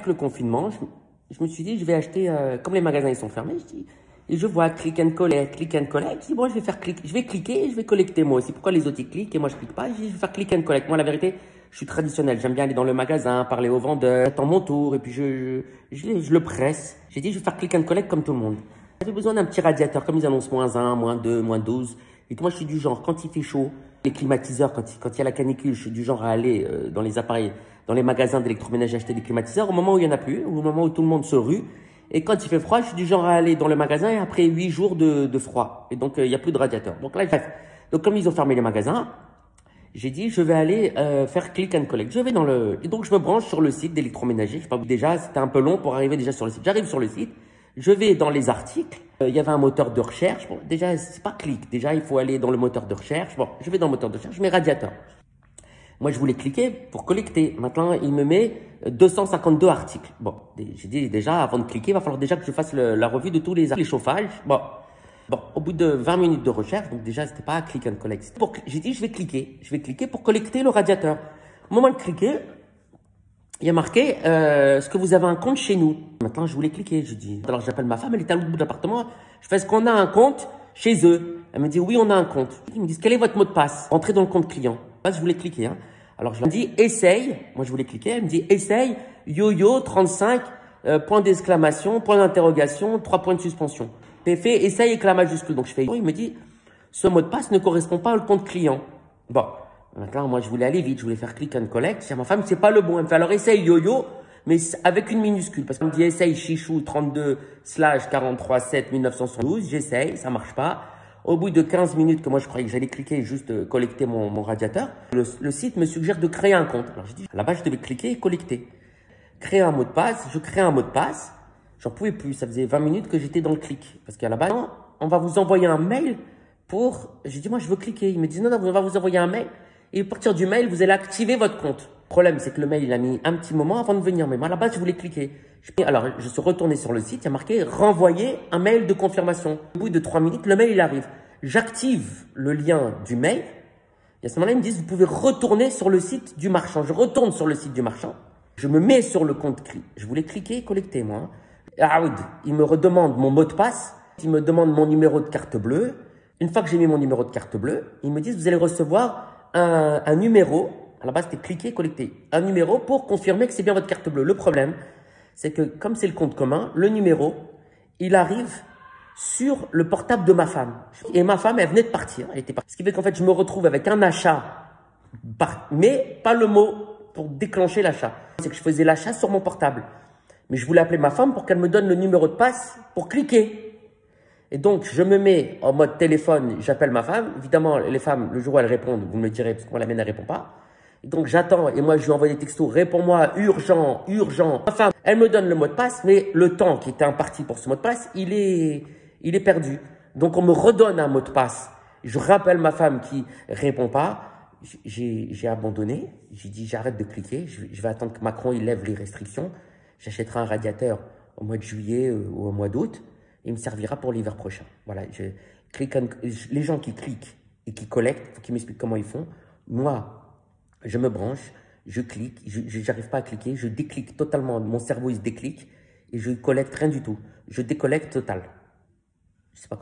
Avec le confinement, je me suis dit, je vais acheter, comme les magasins ils sont fermés, et je vois click and collect, click and collect. Je dis, bon, je vais cliquer et je vais collecter moi aussi. Pourquoi les autres ils cliquent et moi je clique pas? Je dis, je vais faire click and collect. Moi, la vérité, je suis traditionnel. J'aime bien aller dans le magasin, parler au vendeur, j'attends mon tour et puis je le presse. J'ai dit, je vais faire click and collect comme tout le monde. J'ai besoin d'un petit radiateur, comme ils annoncent -1, -2, -12. Et moi, je suis du genre, quand il fait chaud, les climatiseurs, quand il y a la canicule, je suis du genre à aller dans les appareils, dans les magasins d'électroménager acheter des climatiseurs au moment où il y en a plus, au moment où tout le monde se rue. Et quand il fait froid, je suis du genre à aller dans le magasin et après 8 jours de froid. Et donc, il n'y a plus de radiateur. Donc là, bref. Donc, comme ils ont fermé les magasins, j'ai dit, je vais aller faire click and collect. Je vais dans le... Et donc, je me branche sur le site d'électroménager. Je sais pas, déjà, c'était un peu long pour arriver déjà sur le site. J'arrive sur le site. Je vais dans les articles. Il y avait un moteur de recherche. Bon, déjà, c'est pas clic. Déjà, il faut aller dans le moteur de recherche. Bon, je vais dans le moteur de recherche. Je mets radiateur. Moi, je voulais cliquer pour collecter. Maintenant, il me met 252 articles. Bon, j'ai dit déjà, avant de cliquer, il va falloir déjà que je fasse la revue de tous les chauffages. Bon, au bout de 20 minutes de recherche, donc déjà, c'était pas click and collect. J'ai dit, je vais cliquer pour collecter le radiateur. Au moment de cliquer, il y a marqué, est-ce que vous avez un compte chez nous? Maintenant, je voulais cliquer. Je dis, alors j'appelle ma femme, elle est à l'autre bout de l'appartement. Je fais, est-ce qu'on a un compte chez eux? Elle me dit, oui, on a un compte. Ils me disent, quel est votre mot de passe? Entrez dans le compte client. Là, je voulais cliquer, hein. Alors, je leur dis, essaye. Moi, je voulais cliquer. Elle me dit, essaye, yo-yo, 35, point d'exclamation, point d'interrogation, 3 points de suspension. J'ai fait, essaye avec la majuscule. Donc, je fais, il me dit, ce mot de passe ne correspond pas au compte client. Bon. Maintenant, moi, je voulais aller vite. Je voulais faire click and collect. Chez ma femme, c'est pas le bon. Elle me fait, alors, essaye yo-yo, mais avec une minuscule. Parce qu'on me dit, essaye chichou 32/43/7/1972. J'essaye, ça marche pas. Au bout de 15 minutes que moi je croyais que j'allais cliquer et juste collecter mon radiateur, le site me suggère de créer un compte. Alors j'ai dit, là-bas je devais cliquer et collecter. Créer un mot de passe, je crée un mot de passe. J'en pouvais plus, ça faisait 20 minutes que j'étais dans le clic. Parce qu'à la base, on va vous envoyer un mail pour... J'ai dit, moi je veux cliquer. Ils me disent, non, on va vous envoyer un mail. Et à partir du mail, vous allez activer votre compte. Le problème, c'est que le mail, il a mis un petit moment avant de venir. Mais moi, à la base, je voulais cliquer. Alors, je suis retourné sur le site. Il y a marqué renvoyer un mail de confirmation. Au bout de 3 minutes, le mail, il arrive. J'active le lien du mail. Et à ce moment-là, ils me disent, vous pouvez retourner sur le site du marchand. Je retourne sur le site du marchand. Je me mets sur le compte clic. Je voulais cliquer et collecter, moi. Ah oui, il me redemande mon mot de passe. Il me demande mon numéro de carte bleue. Une fois que j'ai mis mon numéro de carte bleue, ils me disent, vous allez recevoir un numéro, à la base c'était cliquer, collecter, un numéro pour confirmer que c'est bien votre carte bleue. Le problème, c'est que comme c'est le compte commun, le numéro, il arrive sur le portable de ma femme. Et ma femme, elle venait de partir. Elle était partie. Ce qui fait qu'en fait, je me retrouve avec un achat, mais pas le mot pour déclencher l'achat. C'est que je faisais l'achat sur mon portable. Mais je voulais appeler ma femme pour qu'elle me donne le numéro de passe pour cliquer. Et donc, je me mets en mode téléphone, j'appelle ma femme. Évidemment, les femmes, le jour où elles répondent, vous me le direz, parce que moi, la mienne, elle répond pas. Et donc, j'attends, et moi, je lui envoie des textos, réponds-moi, urgent, urgent. Ma femme, elle me donne le mot de passe, mais le temps qui était imparti pour ce mot de passe, il est perdu. Donc, on me redonne un mot de passe. Je rappelle ma femme qui répond pas. J'ai abandonné. J'ai dit, j'arrête de cliquer. Je vais attendre que Macron, il lève les restrictions. J'achèterai un radiateur au mois de juillet ou au mois d'août. Il me servira pour l'hiver prochain. Voilà, les gens qui cliquent et qui collectent, il faut qu'ils m'expliquent comment ils font. Moi, je me branche, je clique, je n'arrive pas à cliquer, je déclique totalement, mon cerveau il se déclique et je collecte rien du tout. Je décollecte total. Je sais pas.